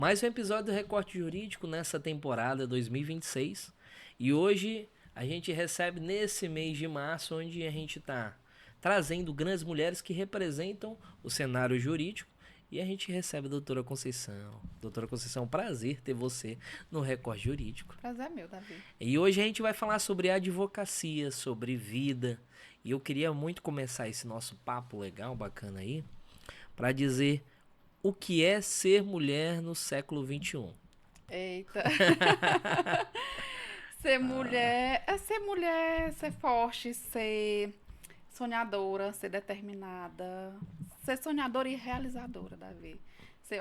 Mais um episódio do Recorte Jurídico nessa temporada 2026. E hoje a gente recebe nesse mês de março, onde a gente está trazendo grandes mulheres que representam o cenário jurídico. E a gente recebe a doutora Conceição. Doutora Conceição, prazer ter você no Recorte Jurídico. Prazer é meu, Davi. E hoje a gente vai falar sobre advocacia, sobre vida. E eu queria muito começar esse nosso papo legal, bacana aí, para dizer o que é ser mulher no século XXI. Eita. Ser mulher, ser forte, ser sonhadora, ser determinada, ser sonhadora e realizadora, Davi.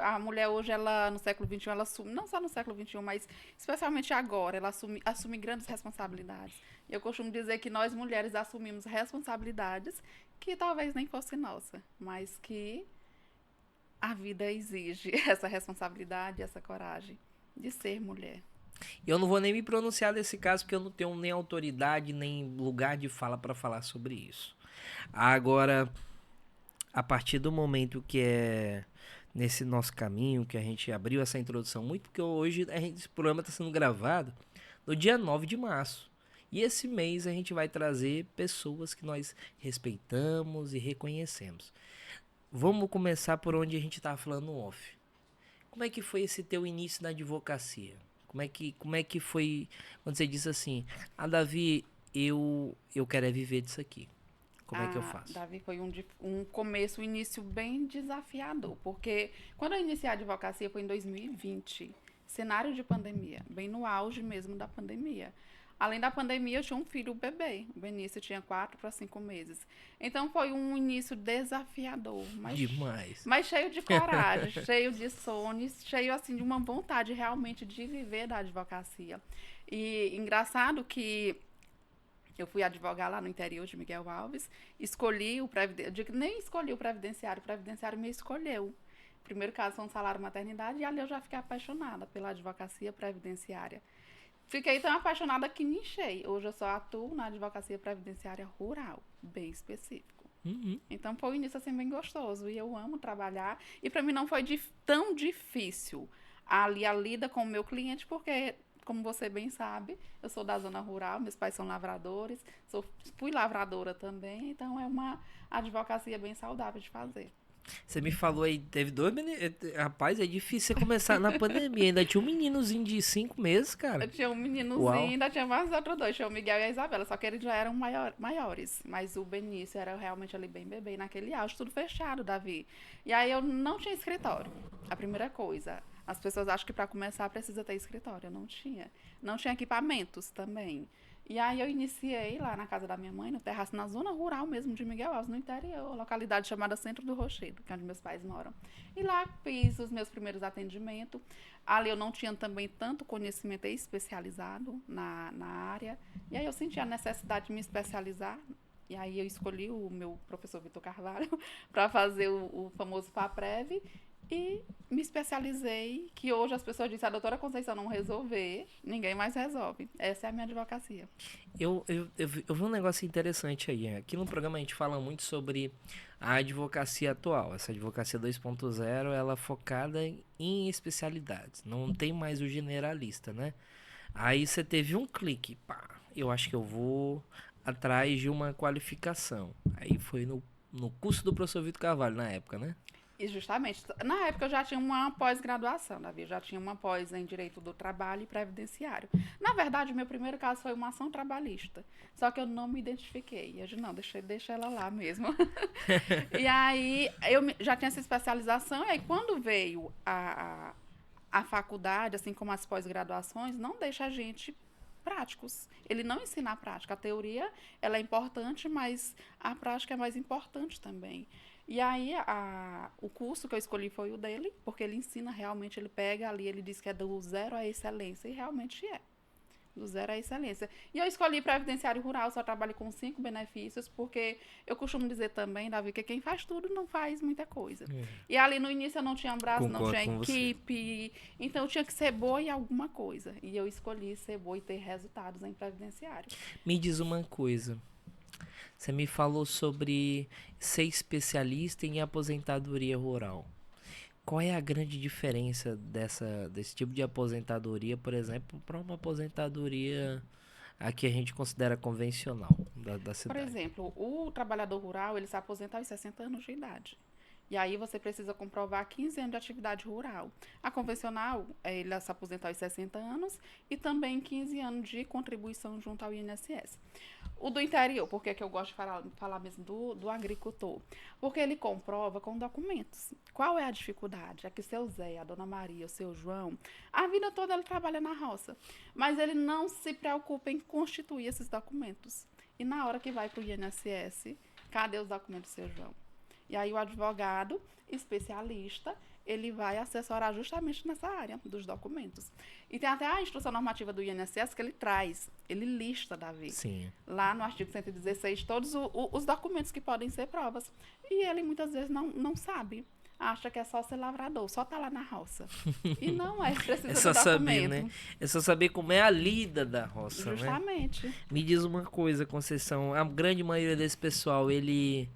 A mulher hoje, ela no século XXI, ela assume, não só no século XXI, mas especialmente agora, ela assume grandes responsabilidades. E eu costumo dizer que nós mulheres assumimos responsabilidades que talvez nem fosse nossa, mas que a vida exige essa responsabilidade, essa coragem de ser mulher. Eu não vou nem me pronunciar desse caso porque eu não tenho nem autoridade nem lugar de fala para falar sobre isso. Agora, a partir do momento que é nesse nosso caminho que a gente abriu essa introdução muito, porque hoje esse programa está sendo gravado no dia 9 de março. E esse mês a gente vai trazer pessoas que nós respeitamos e reconhecemos. Vamos começar por onde a gente estava falando off. Como é que foi esse teu início na advocacia? Como é que foi quando você disse assim, Davi, eu quero é viver disso aqui. Como é que eu faço? Davi, foi um começo, um início bem desafiador, porque quando eu iniciei a advocacia foi em 2020, cenário de pandemia, bem no auge mesmo da pandemia. Além da pandemia, eu tinha um filho bebê. O Benício tinha 4 para 5 meses. Então foi um início desafiador, Demais. mas cheio de coragem, cheio de sonhos, cheio assim de uma vontade realmente de viver da advocacia. E engraçado que eu fui advogar lá no interior de Miguel Alves, escolhi o previdenciário, nem escolhi o previdenciário me escolheu. O primeiro caso foi um salário maternidade e ali eu já fiquei apaixonada pela advocacia previdenciária. Fiquei tão apaixonada que nichei. Hoje eu só atuo na advocacia previdenciária rural, bem específico. Uhum. Então foi um início assim bem gostoso e eu amo trabalhar. E para mim não foi tão difícil ali a lida com o meu cliente, porque, como você bem sabe, eu sou da zona rural, meus pais são lavradores, fui lavradora também, então é uma advocacia bem saudável de fazer. Você me falou aí, teve dois meninos. Rapaz, é difícil você começar na pandemia. Ainda tinha um meninozinho de 5 meses, cara. Eu tinha um meninozinho, Uau. ainda tinha mais outros dois, tinha o Miguel e a Isabela, só que eles já eram maiores. Mas o Benício era realmente ali bem bebê, naquele auge, tudo fechado, Davi. E aí eu não tinha escritório. A primeira coisa, as pessoas acham que para começar precisa ter escritório. Eu não tinha. Não tinha equipamentos também. E aí eu iniciei lá na casa da minha mãe, no terraço, na zona rural mesmo de Miguel Alves, no interior, localidade chamada Centro do Rochedo, que é onde meus pais moram. E lá fiz os meus primeiros atendimentos. Ali eu não tinha também tanto conhecimento especializado na área. E aí eu senti a necessidade de me especializar. E aí eu escolhi o meu professor Vitor Carvalho para fazer o famoso FAPREV e me especializei, que hoje as pessoas dizem, a doutora Conceição não resolver, ninguém mais resolve. Essa é a minha advocacia. Eu vi um negócio interessante aí. Aqui no programa a gente fala muito sobre a advocacia atual. Essa advocacia 2.0, ela é focada em especialidades. Não tem mais o generalista, né? Aí você teve um clique, pá, eu acho que eu vou atrás de uma qualificação. Aí foi no curso do professor Vitor Carvalho na época, né? E justamente, na época eu já tinha uma pós-graduação, Davi, eu já tinha uma pós em Direito do Trabalho e Previdenciário. Na verdade, o meu primeiro caso foi uma ação trabalhista, só que eu não me identifiquei. Eu disse, não, deixa ela lá mesmo. E aí, já tinha essa especialização, e aí quando veio a faculdade, assim como as pós-graduações, não deixa a gente práticos. Ele não ensina a prática. A teoria, ela é importante, mas a prática é mais importante também. E aí, o curso que eu escolhi foi o dele, porque ele ensina realmente, ele pega ali, ele diz que é do zero à excelência, e realmente é. Do zero à excelência. E eu escolhi previdenciário rural, só trabalho com 5 benefícios, porque eu costumo dizer também, Davi, que quem faz tudo não faz muita coisa. E ali no início eu não tinha braço, não Concordo tinha com você. equipe, então eu tinha que ser boa em alguma coisa. E eu escolhi ser boa e ter resultados em previdenciário. Me diz uma coisa. Você me falou sobre ser especialista em aposentadoria rural. qual é a grande diferença desse tipo de aposentadoria, por exemplo, para uma aposentadoria a que a gente considera convencional da Por cidade? exemplo, o trabalhador rural, ele se aposenta aos 60 anos de idade. E aí você precisa comprovar 15 anos de atividade rural. A convencional, ele se aposenta aos 60 anos e também 15 anos de contribuição junto ao INSS. O do interior, por que eu gosto de falar mesmo do agricultor? Porque ele comprova com documentos. Qual é a dificuldade? É que seu Zé, a dona Maria, o seu João, a vida toda ele trabalha na roça. Mas ele não se preocupa em constituir esses documentos. E na hora que vai para o INSS, cadê os documentos do seu João? E aí o advogado especialista, ele vai assessorar justamente nessa área dos documentos. E tem até a instrução normativa do INSS que ele traz, ele lista, Davi, Sim. lá no artigo 116, todos os documentos que podem ser provas. E ele muitas vezes não sabe. Acha que é só ser lavrador, só tá lá na roça. E não é, precisa É do só saber, né? documento. É só saber como é a lida da roça, né? Justamente. Me diz uma coisa, Conceição, a grande maioria desse pessoal, ele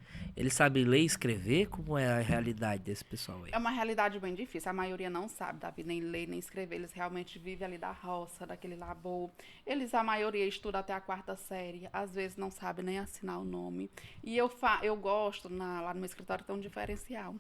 sabe ler e escrever? Como é a realidade desse pessoal aí? É uma realidade bem difícil. A maioria não sabe, Davi, nem ler, nem escrever. Eles realmente vivem ali da roça, daquele labor. A maioria, estuda até a quarta série. Às vezes não sabe nem assinar o nome. E eu gosto, lá no meu escritório, tem um diferencial.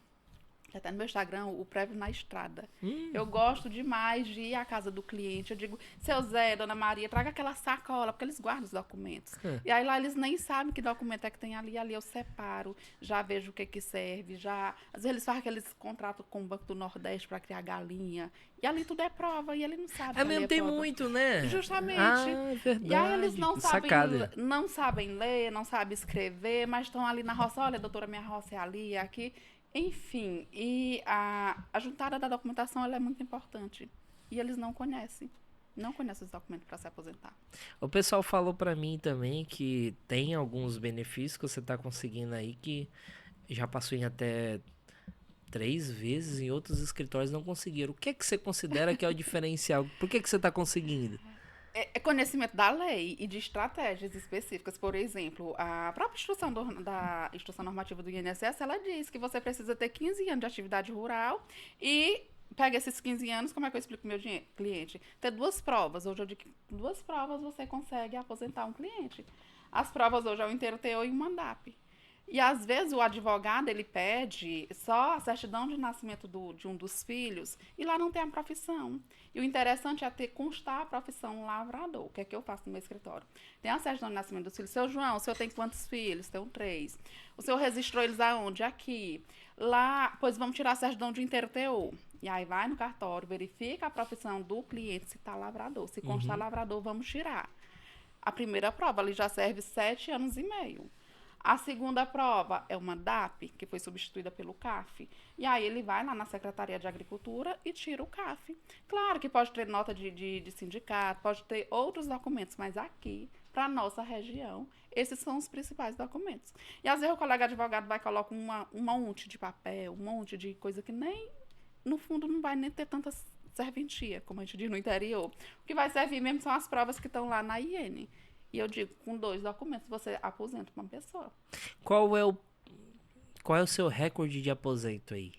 Até no meu Instagram, o Prévio na Estrada. Eu gosto demais de ir à casa do cliente. Eu digo, seu Zé, dona Maria, traga aquela sacola, porque eles guardam os documentos. E aí lá eles nem sabem que documento é que tem ali. Ali eu separo, já vejo o que serve. Às vezes eles fazem aqueles contratos com o Banco do Nordeste para criar galinha. E ali tudo é prova, e ele não sabe. É mesmo, tem prova. muito, né? Justamente. Ah, é verdade. E aí eles Sacada. não sabem ler, não sabem escrever, mas estão ali na roça. Olha, doutora, minha roça é ali, é aqui. Enfim, e a juntada da documentação ela é muito importante. E eles não conhecem. Não conhecem os documentos para se aposentar. O pessoal falou pra mim também que tem alguns benefícios que você tá conseguindo aí que já passou em até 3 vezes em outros escritórios não conseguiram. O que é que você considera que é o diferencial? Por que você tá conseguindo? É conhecimento da lei e de estratégias específicas. Por exemplo, a própria da instrução normativa do INSS, ela diz que você precisa ter 15 anos de atividade rural e pega esses 15 anos, como é que eu explico pro meu cliente? Ter 2 provas. Hoje eu digo que 2 provas você consegue aposentar um cliente. As provas hoje é o inteiro TO e o MANDAP. E às vezes o advogado ele pede só a certidão de nascimento de um dos filhos e lá não tem a profissão. E o interessante é ter constar a profissão lavrador. O que é que eu faço no meu escritório? Tem a certidão de nascimento dos filhos. Seu João, o senhor tem quantos filhos? Tenho 3. O senhor registrou eles aonde? Aqui. Lá, pois vamos tirar a certidão de inteiro TO. E aí vai no cartório, verifica a profissão do cliente se está lavrador. Se constar lavrador, vamos tirar. A primeira prova ali já serve 7 anos e meio. A segunda prova é uma DAP, que foi substituída pelo CAF. E aí ele vai lá na Secretaria de Agricultura e tira o CAF. Claro que pode ter nota de sindicato, pode ter outros documentos, mas aqui, para a nossa região, esses são os principais documentos. E às vezes o colega advogado vai e coloca um monte de papel, um monte de coisa que nem, no fundo, não vai nem ter tanta serventia, como a gente diz no interior. O que vai servir mesmo são as provas que estão lá na IN. E eu digo, com 2 documentos você aposenta uma pessoa. Qual é o seu recorde de aposento aí?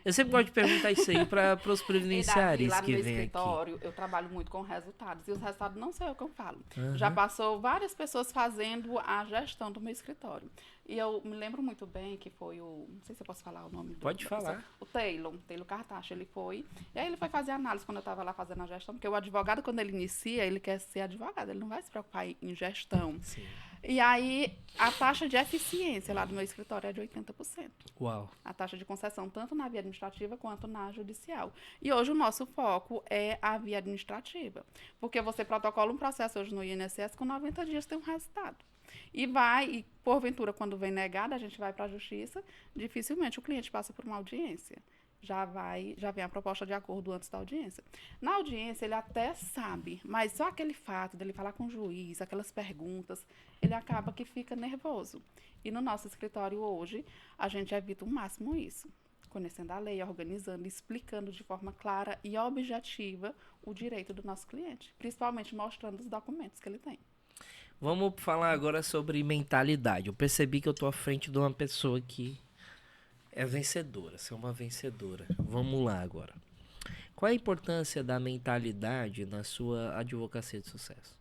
Eu sempre gosto de perguntar isso aí para os previdenciários lá no que meu vêm aqui. escritório, eu trabalho muito com resultados. E os resultados não sou eu que eu falo. Já passou várias pessoas fazendo a gestão do meu escritório. E eu me lembro muito bem que foi não sei se eu posso falar o nome Pode falar. Pessoa, o Taylor Cartacho, ele foi. E aí ele foi fazer análise quando eu estava lá fazendo a gestão. Porque o advogado, quando ele inicia, ele quer ser advogado. Ele não vai se preocupar em gestão. Sim. E aí, a taxa de eficiência lá do meu escritório é de 80%. Uau. A taxa de concessão, tanto na via administrativa quanto na judicial. E hoje o nosso foco é a via administrativa. Porque você protocola um processo hoje no INSS, com 90 dias tem um resultado. E porventura, quando vem negada, a gente vai para a justiça, dificilmente o cliente passa por uma audiência. Já vem a proposta de acordo antes da audiência. Na audiência, ele até sabe, mas só aquele fato dele falar com o juiz, aquelas perguntas, ele acaba que fica nervoso. E no nosso escritório hoje, a gente evita o máximo isso. Conhecendo a lei, organizando, explicando de forma clara e objetiva o direito do nosso cliente. Principalmente mostrando os documentos que ele tem. Vamos falar agora sobre mentalidade. Eu percebi que eu tô à frente de uma pessoa que É vencedora, você é uma vencedora. Vamos lá agora. Qual é a importância da mentalidade na sua advocacia de sucesso?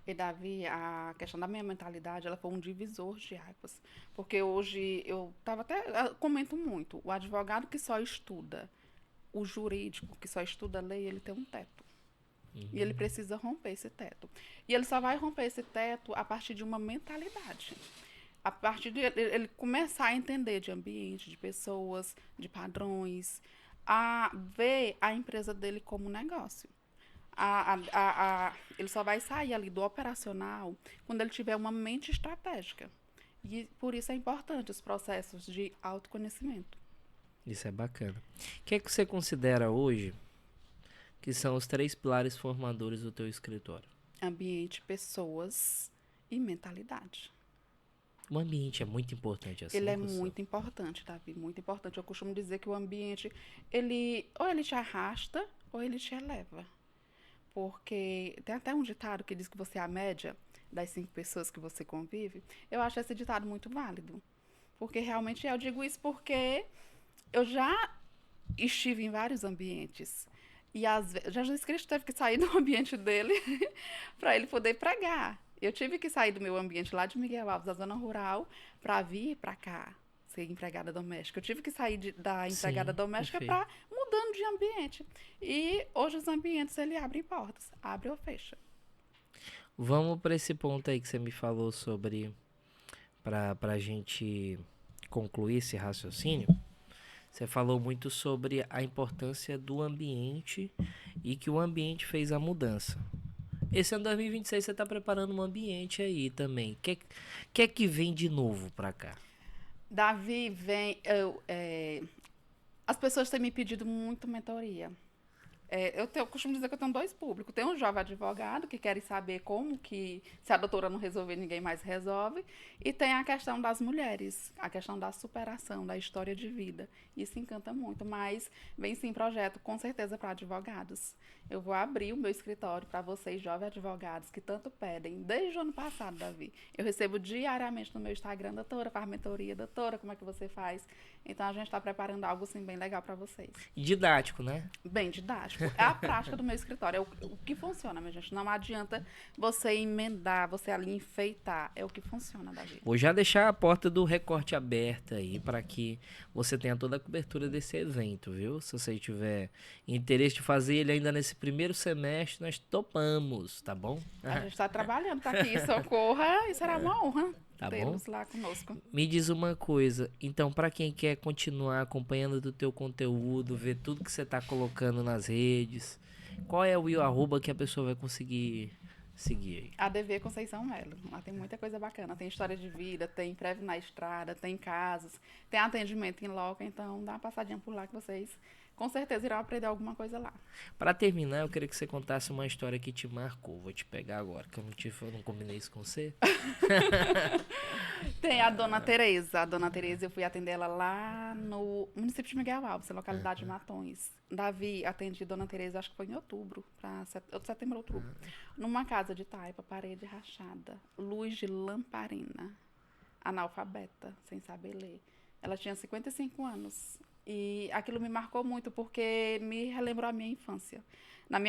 E, Davi, a questão da minha mentalidade, ela foi um divisor de águas. Porque hoje eu tava até, eu comento muito, o advogado que só estuda, o jurídico que só estuda lei, ele tem um teto. E ele precisa romper esse teto. E ele só vai romper esse teto a partir de uma mentalidade. A partir de ele começar a entender de ambiente, de pessoas, de padrões, a ver a empresa dele como negócio. Ele só vai sair ali do operacional quando ele tiver uma mente estratégica. E por isso é importante os processos de autoconhecimento. Isso é bacana. O que é que você considera hoje que são os 3 pilares formadores do teu escritório? Ambiente, pessoas e mentalidade. O ambiente é muito importante assim, Ele é Gustavo? muito importante, Davi, muito importante. Eu costumo dizer que o ambiente, ou ele te arrasta ou ele te eleva. Porque tem até um ditado que diz que você é a média das 5 pessoas que você convive. Eu acho esse ditado muito válido. Porque realmente eu digo isso porque eu já estive em vários ambientes. E às vezes, Jesus Cristo teve que sair do ambiente dele para ele poder pregar. Eu tive que sair do meu ambiente lá de Miguel Alves, da zona rural, para vir para cá, ser empregada doméstica. Eu tive que sair da empregada Sim, doméstica perfeito. para mudando de ambiente. E hoje os ambientes ele abrem portas, abre ou fecha. Vamos para esse ponto aí que você me falou sobre para a gente concluir esse raciocínio. Você falou muito sobre a importância do ambiente e que o ambiente fez a mudança. Esse ano 2026 você está preparando um ambiente aí também. O que é que vem de novo para cá? Davi vem. As pessoas têm me pedido muito mentoria. Eu costumo dizer que eu tenho 2 públicos. Tem um jovem advogado que querem saber como que, se a doutora não resolver, ninguém mais resolve. E tem a questão das mulheres, a questão da superação, da história de vida. Isso encanta muito, mas vem sim projeto, com certeza, para advogados. Eu vou abrir o meu escritório para vocês, jovens advogados, que tanto pedem, desde o ano passado, Davi. Eu recebo diariamente no meu Instagram, doutora, faz mentoria, doutora, como é que você faz? Então a gente está preparando algo assim bem legal para vocês. Didático, né? Bem didático. É a prática do meu escritório. É o que funciona, minha gente. Não adianta você emendar, você ali enfeitar. É o que funciona, Davi. Vou já deixar a porta do recorte aberta aí para que você tenha toda a cobertura desse evento, viu? Se você tiver interesse de fazer ele ainda nesse primeiro semestre, nós topamos, tá bom? A gente está trabalhando para que isso ocorra e será uma honra Tá bom? tê-los lá conosco. Me diz uma coisa, então para quem quer continuar acompanhando do teu conteúdo, ver tudo que você tá colocando nas redes, qual é o arroba que a pessoa vai conseguir seguir aí? ADV Conceição Melo. Lá tem muita coisa bacana. Tem história de vida, tem prévio na estrada, tem casos, tem atendimento em loco. Então dá uma passadinha por lá que vocês com certeza irão aprender alguma coisa lá. Para terminar, eu queria que você contasse uma história que te marcou. Vou te pegar agora, que eu não combinei isso com você. Tem a Dona Tereza. A Dona Tereza, eu fui atender ela lá no município de Miguel Alves, localidade de Matões. Davi, atendi Dona Tereza, acho que foi em outubro, setembro, outubro. Numa casa de taipa, parede rachada, luz de lamparina, analfabeta, sem saber ler. Ela tinha 55 anos. E aquilo me marcou muito porque me relembrou a minha infância.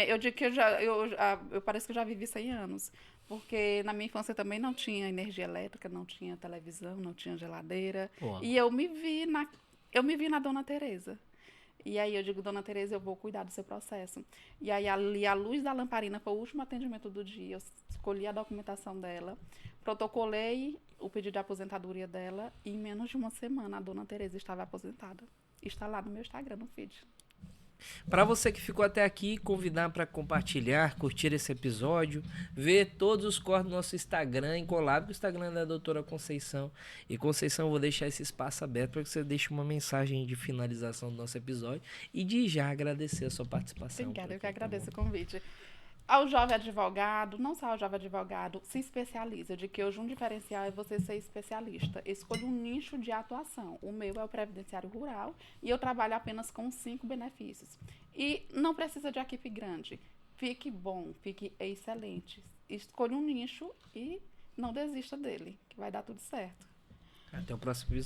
Eu digo que eu pareço que eu já vivi 100 anos. Porque na minha infância também não tinha energia elétrica, não tinha televisão, não tinha geladeira. Ó, E eu me vi na Dona Teresa. E aí eu digo, Dona Teresa, eu vou cuidar do seu processo. E aí ali a luz da lamparina foi o último atendimento do dia. Eu escolhi a documentação dela, protocolei o pedido de aposentadoria dela e em menos de uma semana a Dona Teresa estava aposentada. Está lá no meu Instagram, no feed. para você que ficou até aqui, convidar para compartilhar, curtir esse episódio, ver todos os cortes do nosso Instagram, em collab com o Instagram da doutora Conceição. E Conceição, eu vou deixar esse espaço aberto para que você deixe uma mensagem de finalização do nosso episódio e de já agradecer a sua participação. Obrigada, eu que Aqui, tá agradeço bom? o convite. Ao jovem advogado, não só ao jovem advogado, se especializa. De que hoje um diferencial é você ser especialista. Escolha um nicho de atuação. O meu é o previdenciário rural e eu trabalho apenas com 5 benefícios. E não precisa de equipe grande. Fique bom, fique excelente. Escolha um nicho e não desista dele, que vai dar tudo certo. Até o próximo episódio.